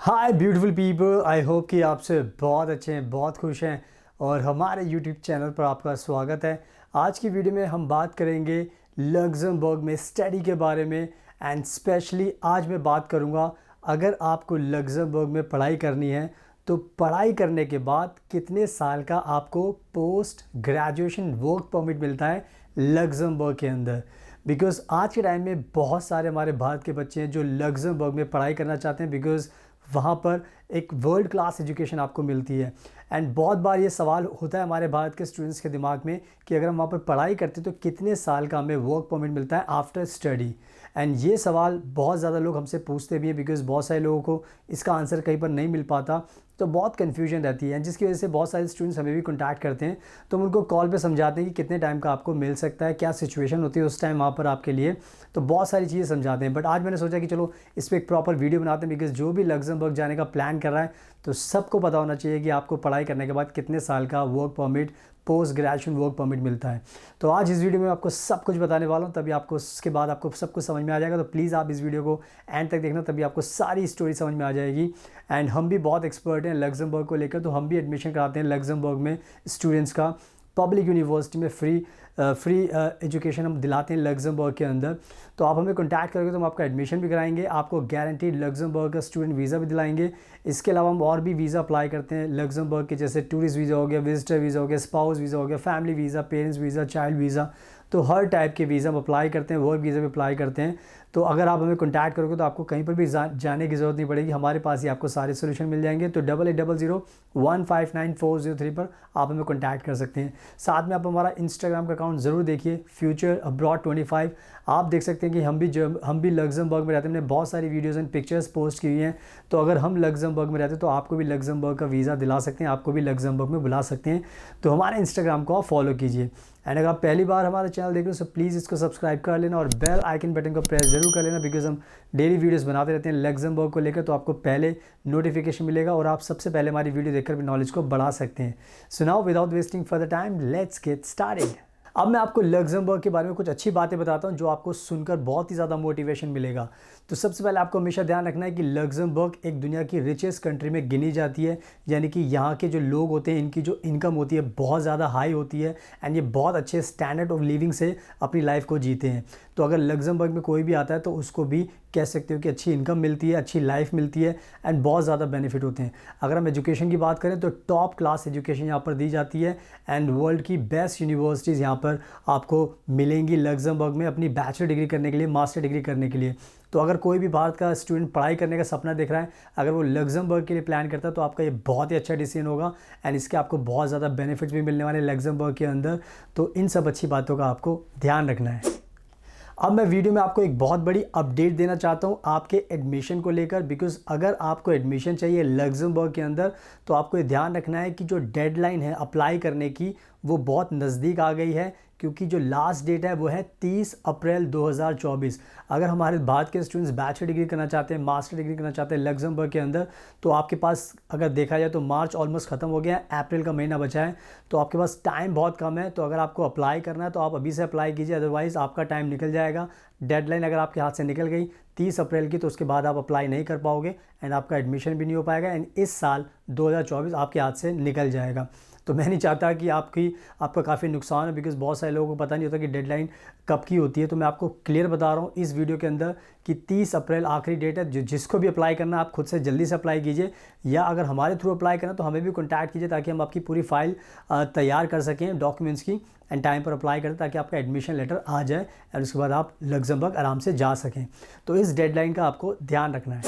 Hi beautiful people, I hope कि आप से बहुत अच्छे हैं, बहुत खुश हैं और हमारे यूट्यूब चैनल पर आपका स्वागत है। आज की वीडियो में हम बात करेंगे लग्जमबर्ग में स्टडी के बारे में एंड स्पेशली आज मैं बात करूंगा अगर आपको लग्जमबर्ग में पढ़ाई करनी है तो पढ़ाई करने के बाद कितने साल का आपको पोस्ट ग्रेजुएशन वर्क परमिट मिलता है लग्जमबर्ग के अंदर। बिकॉज़ आज के टाइम में बहुत सारे हमारे भारत के बच्चे हैं जो लग्जमबर्ग में पढ़ाई करना चाहते हैं बिकॉज़ वहाँ पर एक वर्ल्ड क्लास एजुकेशन आपको मिलती है। एंड बहुत बार ये सवाल होता है हमारे भारत के स्टूडेंट्स के दिमाग में कि अगर हम वहाँ पर पढ़ाई करते तो कितने साल का हमें वर्क परमिट मिलता है आफ्टर स्टडी। एंड ये सवाल बहुत ज़्यादा लोग हमसे पूछते भी हैं बिकॉज़ बहुत सारे लोगों को इसका आंसर कहीं पर नहीं मिल पाता, तो बहुत कन्फ्यूजन रहती है जिसकी वजह से बहुत सारे स्टूडेंट्स हमें भी कॉन्टैक्ट करते हैं तो हम उनको कॉल पे समझाते हैं कि कितने टाइम का आपको मिल सकता है, क्या सिचुएशन होती है उस टाइम वहाँ पर आपके लिए, तो बहुत सारी चीज़ें समझाते हैं। बट आज मैंने सोचा कि चलो इस पर एक प्रॉपर वीडियो बनाते हैं बिकॉज़ जो भी लग्जमबर्ग जाने का प्लान कर रहा है तो सबको पता होना चाहिए कि आपको पढ़ाई करने के बाद कितने साल का work permit, post graduation work permit मिलता है। तो आज इस वीडियो में आपको सब कुछ बताने वाला हूँ, तभी आपको उसके बाद आपको सब कुछ समझ में आ जाएगा। तो प्लीज़ आप इस वीडियो को एंड तक देखना, तभी आपको सारी स्टोरी समझ में आ जाएगी। एंड हम भी बहुत एक्सपर्ट हैं लग्जमबर्ग को लेकर, तो हम भी एडमिशन कराते हैं लग्जमबर्ग में स्टूडेंट्स का। पब्लिक यूनिवर्सिटी में फ्री एजुकेशन हम दिलाते हैं लग्जमबर्ग के अंदर। तो आप हमें कॉन्टैक्ट करोगे तो हम आपका एडमिशन भी कराएंगे, आपको गारंटीड लग्जमबर्ग का स्टूडेंट वीज़ा भी दिलाएंगे। इसके अलावा हम और भी वीज़ा अप्लाई करते हैं लग्जमबर्ग के, जैसे टूरिस्ट वीज़ा हो गया, विजिटर वीज़ा हो गया, स्पाउस वीज़ा हो गया, family visa, parents visa, child visa. तो हर टाइप के वीज़ा हम अप्लाई करते हैं, वर्क वीज़ा भी अप्लाई करते हैं। तो अगर आप हमें कॉन्टैक्ट करोगे तो आपको कहीं पर भी जाने की ज़रूरत नहीं पड़ेगी, हमारे पास ही आपको सारे सोल्यूशन मिल जाएंगे। तो 8800159403 पर आप हमें कॉन्टैक्ट कर सकते हैं। साथ में आप हमारा इंस्टाग्राम का अकाउंट ज़रूर देखिए, फ्यूचर अब्रॉड 25। आप देख सकते हैं कि हम भी लग्जमबर्ग में रहते हैं, हमने बहुत सारी वीडियोज़ एंड पिक्चर्स पोस्ट की हुई हैं। तो अगर हम लग्जमबर्ग में रहते हैं तो आपको भी लग्जमबर्ग का वीज़ा दिला सकते हैं, आपको भी लग्जमबर्ग में बुला सकते हैं। तो हमारे इंस्टाग्राम को आप फॉलो कीजिए। एंड अगर आप पहली बार हमारा चैनल देख रहे हो तो प्लीज़ इसको सब्सक्राइब कर लेना और बेल आइकन बटन को प्रेस जरूर कर लेना बिकॉज हम डेली वीडियोस बनाते रहते हैं लग्जमबर्ग को लेकर, तो आपको पहले नोटिफिकेशन मिलेगा और आप सबसे पहले हमारी वीडियो देखकर भी नॉलेज को बढ़ा सकते हैं। So now without wasting further time let's get started. अब मैं आपको लग्जमबर्ग के बारे में कुछ अच्छी बातें बताता हूँ जो आपको सुनकर बहुत ही ज़्यादा मोटिवेशन मिलेगा। तो सबसे पहले आपको हमेशा ध्यान रखना है कि लग्जमबर्ग एक दुनिया की रिचेस्ट कंट्री में गिनी जाती है, यानी कि यहाँ के जो लोग होते हैं इनकी जो इनकम होती है बहुत ज़्यादा हाई होती है एंड ये बहुत अच्छे स्टैंडर्ड ऑफ लिविंग से अपनी लाइफ को जीते हैं। तो अगर लग्जमबर्ग में कोई भी आता है तो उसको भी कह सकते हो कि अच्छी इनकम मिलती है, अच्छी लाइफ मिलती है एंड बहुत ज़्यादा बेनिफिट होते हैं। अगर हम एजुकेशन की बात करें तो टॉप क्लास एजुकेशन यहाँ पर दी जाती है एंड वर्ल्ड की बेस्ट यूनिवर्सिटीज़ यहाँ पर आपको मिलेंगी लग्जमबर्ग में अपनी बैचलर डिग्री करने के लिए, मास्टर डिग्री करने के लिए। तो अगर कोई भी भारत का स्टूडेंट पढ़ाई करने का सपना देख रहा है, अगर वो लग्जमबर्ग के लिए प्लान करता है तो आपका ये बहुत ही अच्छा डिसीजन होगा एंड इसके आपको बहुत ज़्यादा बेनिफिट्स भी मिलने वाले लग्जमबर्ग के अंदर। तो इन सब अच्छी बातों का आपको ध्यान रखना है। अब मैं वीडियो में आपको एक बहुत बड़ी अपडेट देना चाहता हूँ आपके एडमिशन को लेकर, बिकॉज़ अगर आपको एडमिशन चाहिए लग्जमबर्ग के अंदर तो आपको ये ध्यान रखना है कि जो डेडलाइन है अप्लाई करने की वो बहुत नज़दीक आ गई है, क्योंकि जो लास्ट डेट है वो है 30 अप्रैल 2024। अगर हमारे भारत के स्टूडेंट्स बैचलर डिग्री करना चाहते हैं, मास्टर डिग्री करना चाहते हैं लग्जमबर्ग के अंदर, तो आपके पास अगर देखा जाए तो मार्च ऑलमोस्ट ख़त्म हो गया है, अप्रैल का महीना बचा है, तो आपके पास टाइम बहुत कम है। तो अगर आपको अप्लाई करना है तो आप अभी से अप्लाई कीजिए, अदरवाइज़ आपका टाइम निकल जाएगा। डेडलाइन अगर आपके हाथ से निकल गई 30 अप्रैल की तो उसके बाद आप अप्लाई नहीं कर पाओगे एंड आपका एडमिशन भी नहीं हो पाएगा एंड इस साल 2024 आपके हाथ से निकल जाएगा। तो मैं नहीं चाहता कि आपका काफ़ी नुकसान है बिकॉज़ बहुत सारे लोगों को पता नहीं होता कि डेडलाइन कब की होती है। तो मैं आपको क्लियर बता रहा हूँ इस वीडियो के अंदर कि 30 अप्रैल आखिरी डेट है। जिसको भी अप्लाई करना आप खुद से जल्दी से अप्लाई कीजिए, या अगर हमारे थ्रू अप्लाई करना तो हमें भी कॉन्टैक्ट कीजिए ताकि हम आपकी पूरी फाइल तैयार कर सकें डॉक्यूमेंट्स की एंड टाइम पर अप्लाई करें ताकि आपका एडमिशन लेटर आ जाए और उसके बाद आप लग्जमबर्ग आराम से जा सकें। तो इस डेडलाइन का आपको ध्यान रखना है।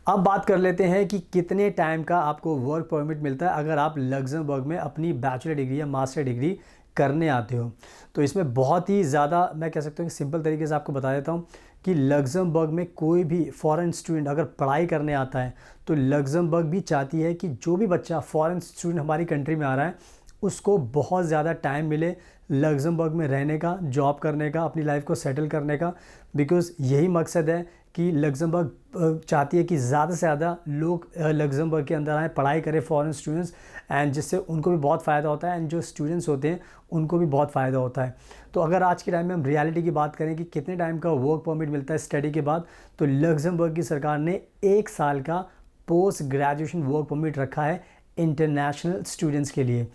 अब बात कर लेते हैं कि कितने टाइम का आपको वर्क परमिट मिलता है अगर आप लग्जमबर्ग में अपनी बैचलर डिग्री या मास्टर डिग्री करने आते हो। तो इसमें बहुत ही ज़्यादा मैं कह सकता हूँ कि सिंपल तरीके से आपको बता देता हूँ कि लग्जमबर्ग में कोई भी फॉरेन स्टूडेंट अगर पढ़ाई करने आता है तो लग्जमबर्ग भी चाहती है कि जो भी बच्चा फॉरेन स्टूडेंट हमारी कंट्री में आ रहा है उसको बहुत ज़्यादा टाइम मिले लग्जमबर्ग में रहने का, जॉब करने का, अपनी लाइफ को सेटल करने का, बिकॉज़ यही मकसद है कि लग्जमबर्ग चाहती है कि ज़्यादा से ज़्यादा लोग लग्जमबर्ग के अंदर आएँ, पढ़ाई करें फॉरेन स्टूडेंट्स, एंड जिससे उनको भी बहुत फ़ायदा होता है एंड जो स्टूडेंट्स होते हैं उनको भी बहुत फ़ायदा होता है। तो अगर आज के टाइम में हम रियलिटी की बात करें कि कितने टाइम का वर्क परमिट मिलता है स्टडी के बाद, तो लग्जमबर्ग की सरकार ने 1 साल का पोस्ट ग्रेजुएशन वर्क परमिट रखा है इंटरनेशनल स्टूडेंट्स के लिए,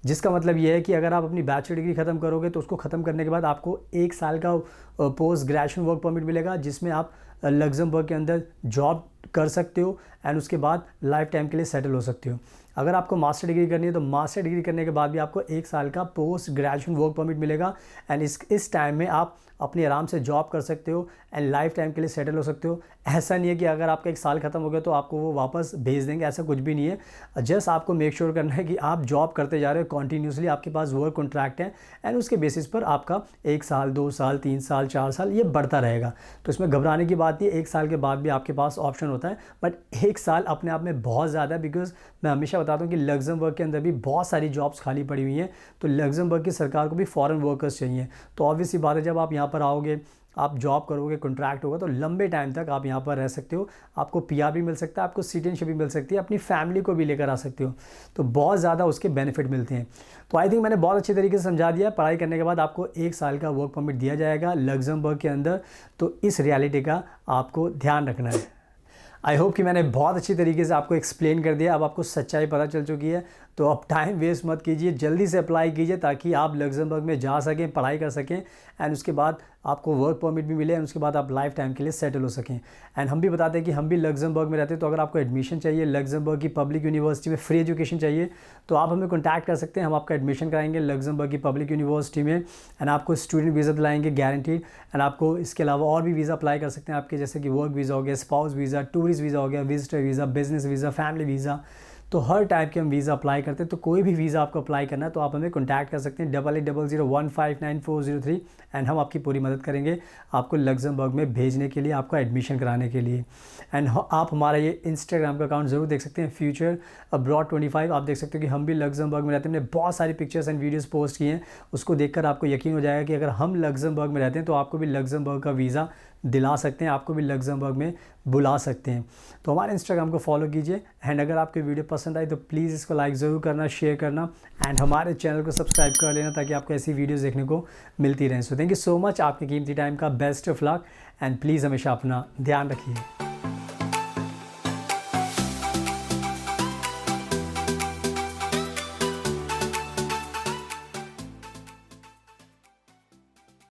जिसका मतलब ये है कि अगर आप अपनी बैचलर डिग्री ख़त्म करोगे तो उसको ख़त्म करने के बाद आपको 1 साल का पोस्ट ग्रेजुएशन वर्क परमिट मिलेगा, जिसमें आप लग्जमबर्ग के अंदर जॉब कर सकते हो एंड उसके बाद लाइफ टाइम के लिए सेटल हो सकते हो। अगर आपको मास्टर डिग्री करनी है तो मास्टर डिग्री करने के बाद भी आपको 1 साल का पोस्ट ग्रेजुएशन वर्क परमिट मिलेगा एंड इस टाइम में आप अपनी आराम से जॉब कर सकते हो एंड लाइफ टाइम के लिए सेटल हो सकते हो। ऐसा नहीं है कि अगर आपका 1 साल ख़त्म हो गया तो आपको वो वापस भेज देंगे, ऐसा कुछ भी नहीं है। जस्ट आपको मेक श्योर करना है कि आप जॉब करते जा रहे हो कॉन्टीन्यूसली, आपके पास वर्क कॉन्ट्रैक्ट है एंड उसके बेसिस पर आपका 1 साल 2 साल 3 साल 4 साल ये बढ़ता रहेगा। तो इसमें घबराने की बात नहीं है, 1 साल के बाद भी आपके पास ऑप्शन होता है, बट 1 साल अपने आप में बहुत ज़्यादा है। बिकॉज मैं हमेशा बताता हूँ कि लग्जमबर्ग के अंदर भी बहुत सारी जॉब्स खाली पड़ी हुई हैं, तो लग्जमबर्ग की सरकार को भी फॉरेन वर्कर्स चाहिए। तो ऑब्वियसली बात है, जब आप यहाँ पर आओगे, आप जॉब करोगे, कॉन्ट्रैक्ट होगा, तो लंबे टाइम तक आप यहाँ पर रह सकते हो, आपको पीआर भी मिल सकता है, आपको सिटीजनशिप भी मिल सकती है, अपनी फैमिली को भी लेकर आ सकते हो, तो बहुत ज़्यादा उसके बेनिफिट मिलते हैं। तो आई थिंक मैंने बहुत अच्छे तरीके से समझा दिया। पढ़ाई करने के बाद आपको 1 साल का वर्क परमिट दिया जाएगा लग्जमबर्ग के अंदर, तो इस रियलिटी का आपको ध्यान रखना है। आई होप कि मैंने बहुत अच्छी तरीके से आपको एक्सप्लेन कर दिया, अब आपको सच्चाई पता चल चुकी है। तो अब टाइम वेस्ट मत कीजिए, जल्दी से अप्लाई कीजिए ताकि आप लग्जमबर्ग में जा सकें, पढ़ाई कर सकें एंड उसके बाद आपको वर्क परमिट भी मिले एंड उसके बाद आप लाइफ टाइम के लिए सेटल हो सकें। एंड हम भी बताते हैं कि हम भी लग्जमबर्ग में रहते हैं, तो अगर आपको एडमिशन चाहिए लग्जमबर्ग की पब्लिक यूनिवर्सिटी में, फ्री एजुकेशन चाहिए, तो आप हमें कॉन्टैक्ट कर सकते हैं। हम आपका एडमिशन कराएंगे लग्जमबर्ग की पब्लिक यूनिवर्सिटी में एंड आपको स्टूडेंट वीज़ा दिलाएंगे गारंटीड। एंड आपको इसके अलावा और भी वीज़ा अप्लाई कर सकते हैं आपके, जैसे कि वर्क वीज़ा हो गया, स्पाउस वीज़ा, टूरिस्ट वीज़ा हो गया, visitor visa, business visa, family visa, तो हर टाइप के हम वीज़ा अप्लाई करते हैं। तो कोई भी वीज़ा आपको अप्लाई करना है तो आप हमें कॉन्टैक्ट कर सकते हैं 8800159403 एंड हम आपकी पूरी मदद करेंगे आपको लग्जमबर्ग में भेजने के लिए, आपका एडमिशन कराने के लिए। एंड आप हमारा ये इंस्टाग्राम का अकाउंट ज़रूर देख सकते हैं, फ्यूचर अब्रॉड 25। आप देख सकते हो कि हम भी लग्जमबर्ग में रहते हैं, हमने बहुत सारी पिक्चर्स एंड वीडियोस पोस्ट किए हैं, उसको देखकर आपको यकीन हो जाएगा कि अगर हम लग्जमबर्ग में रहते हैं तो आपको भी लग्जमबर्ग का वीज़ा दिला सकते हैं, आपको भी लग्जमबर्ग में बुला सकते हैं। तो हमारे इंस्टाग्राम को फॉलो कीजिए एंड अगर आपको वीडियो पसंद आई तो प्लीज़ इसको लाइक ज़रूर करना, शेयर करना एंड हमारे चैनल को सब्सक्राइब कर लेना ताकि आपको ऐसी वीडियोस देखने को मिलती रहें। So thank you so much, आपके कीमती टाइम का best of luck and please हमेशा अपना ध्यान रखिए।